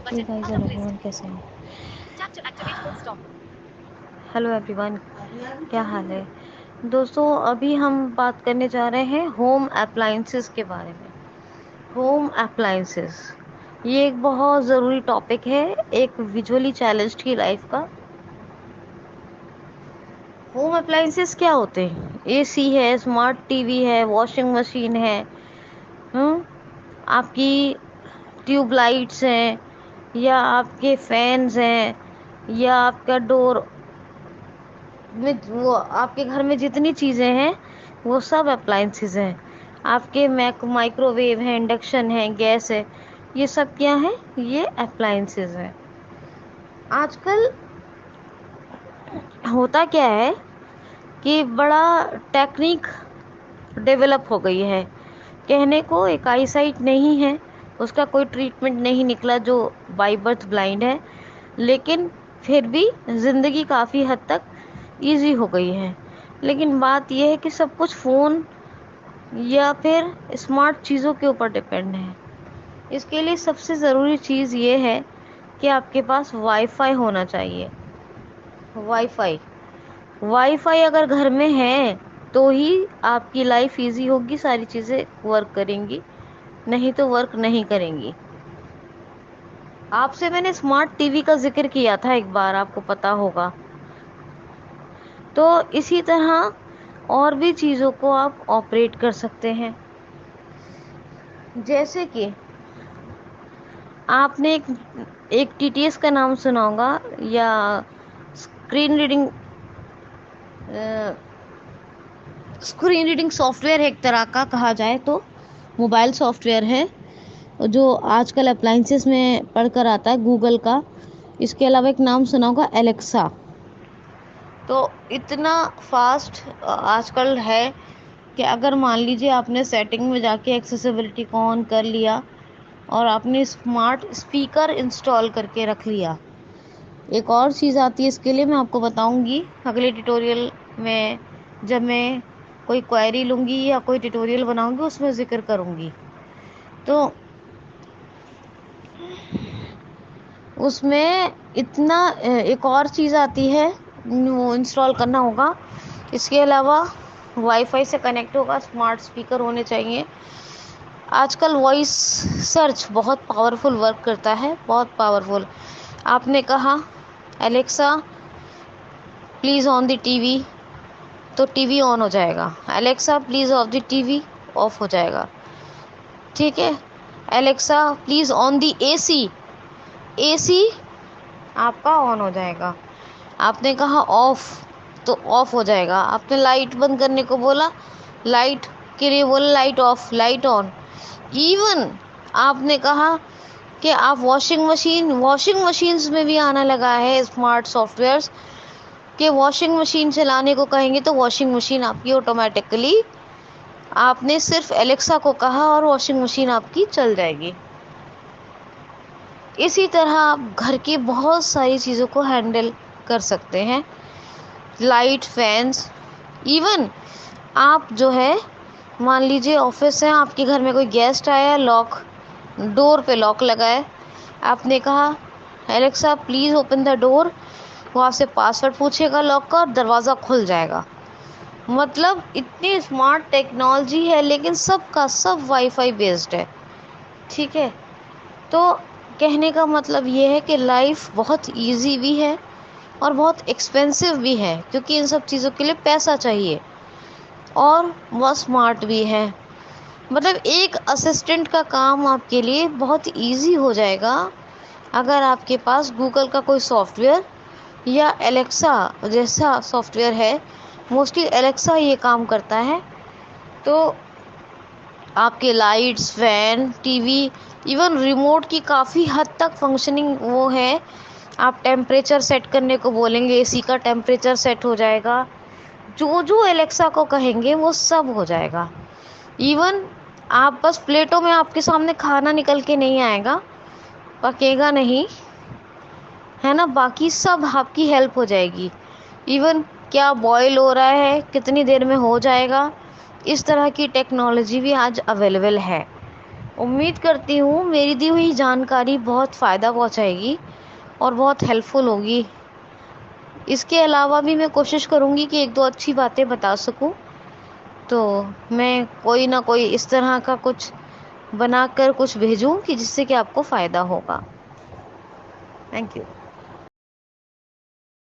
Hey guys, hello everyone, कैसे हैं? Hello everyone, क्या हाल है? दोस्तों, अभी हम बात करने जा रहे हैं होम अप्लायंसेस के बारे में। होम अप्लायंसेस ये एक बहुत ज़रूरी टॉपिक है एक विजुअली चैलेंज्ड की लाइफ का। होम अप्लायंसेस क्या होते हैं? एसी है, स्मार्ट टीवी है, वॉशिंग मशीन है, हम्म आपकी ट्यूबलाइट्स हैं, या आपके फैन्स हैं, या आपका डोर में वो आपके घर में जितनी चीज़ें हैं वो सब अप्लायंसेस हैं। आपके माइक्रोवेव है, इंडक्शन है, गैस है, ये सब क्या है? ये अप्लायंसेस हैं। आजकल होता क्या है कि बड़ा टेक्निक डेवलप हो गई है। कहने को एक आईसाइट नहीं है, उसका कोई ट्रीटमेंट नहीं निकला जो बाई बर्थ ब्लाइंड है, लेकिन फिर भी ज़िंदगी काफ़ी हद तक इजी हो गई है। लेकिन बात यह है कि सब कुछ फ़ोन या फिर स्मार्ट चीज़ों के ऊपर डिपेंड है। इसके लिए सबसे ज़रूरी चीज़ ये है कि आपके पास वाईफाई होना चाहिए। वाईफाई वाईफाई अगर घर में है तो ही आपकी लाइफ इजी होगी, सारी चीज़ें वर्क करेंगी, नहीं तो वर्क नहीं करेंगी। आपसे मैंने स्मार्ट टीवी का जिक्र किया था एक बार, आपको पता होगा। तो इसी तरह और भी चीज़ों को आप ऑपरेट कर सकते हैं। जैसे कि आपने एक टीटीएस का नाम सुना होगा, या screen reading screen reading software है, एक तरह का कहा जाए तो मोबाइल सॉफ्टवेयर है जो आजकल अप्लाइंसेस में पढ़कर आता है, गूगल का। इसके अलावा एक नाम सुना होगा, एलेक्सा। तो इतना फास्ट आजकल है कि अगर मान लीजिए आपने सेटिंग में जाके एक्सेसिबिलिटी को ऑन कर लिया और आपने स्मार्ट स्पीकर इंस्टॉल करके रख लिया। एक और चीज़ आती है, इसके लिए मैं आपको बताऊंगी अगले ट्यूटोरियल में, जब मैं कोई क्वेरी लूँगी या कोई ट्यूटोरियल बनाऊंगी उसमें ज़िक्र करूँगी। तो उसमें इतना एक और चीज़ आती है, वो इंस्टॉल करना होगा। इसके अलावा वाईफाई से कनेक्ट होगा, स्मार्ट स्पीकर होने चाहिए। आजकल वॉइस सर्च बहुत पावरफुल वर्क करता है, बहुत पावरफुल। आपने कहा Alexa please on the TV, तो टीवी ऑन हो जाएगा। Alexa please of the TV, of हो जाएगा। ठीक है। Alexa please on the AC, AC आपका ऑन हो जाएगा। आपने कहा ऑफ, तो ऑफ हो जाएगा। आपने लाइट बंद करने को बोला, लाइट के लिए बोला light of, light on. Even आपने कहा कि आप वॉशिंग मशीन्स में भी आना लगा है स्मार्ट सॉफ्टवेयर्स, कि वॉशिंग मशीन चलाने को कहेंगे तो वॉशिंग मशीन आपकी ऑटोमेटिकली, आपने सिर्फ एलेक्सा को कहा और वॉशिंग मशीन आपकी चल जाएगी। इसी तरह आप घर की बहुत सारी चीज़ों को हैंडल कर सकते हैं, लाइट, फैंस। इवन आप जो है, मान लीजिए ऑफिस है, आपके घर में कोई गेस्ट आया, लॉक, डोर पे लॉक लगा है, आपने कहा Alexa please open the door, वो आपसे पासवर्ड पूछेगा लॉक का और दरवाज़ा खुल जाएगा। मतलब इतनी स्मार्ट टेक्नोलॉजी है, लेकिन सब का सब वाईफाई बेस्ड है। ठीक है। तो कहने का मतलब ये है कि लाइफ बहुत इजी भी है और बहुत एक्सपेंसिव भी है, क्योंकि इन सब चीज़ों के लिए पैसा चाहिए, और बहुत स्मार्ट भी है। मतलब एक असिस्टेंट का काम आपके लिए बहुत इजी हो जाएगा अगर आपके पास गूगल का कोई सॉफ्टवेयर या एलेक्सा जैसा सॉफ्टवेयर है। मोस्टली एलेक्सा ये काम करता है। तो आपके lights, fan, TV, even remote की काफ़ी हद तक फंक्शनिंग वो है। आप टेम्परेचर सेट करने को बोलेंगे, एसी का टेम्परेचर सेट हो जाएगा। जो जो एलेक्सा को कहेंगे वो सब हो जाएगा। इवन आप बस प्लेटों में आपके सामने खाना निकल के नहीं आएगा, पकेगा नहीं, है ना, बाकी सब आपकी हेल्प हो जाएगी। इवन क्या बॉईल हो रहा है, कितनी देर में हो जाएगा, इस तरह की टेक्नोलॉजी भी आज अवेलेबल है। उम्मीद करती हूँ मेरी दी हुई जानकारी बहुत फ़ायदा पहुँचाएगी और बहुत हेल्पफुल होगी। इसके अलावा भी मैं कोशिश करूँगी कि एक दो अच्छी बातें बता सकूँ, तो मैं कोई ना कोई इस तरह का कुछ बनाकर कुछ भेजूँ कि जिससे कि आपको फ़ायदा होगा। Thank you.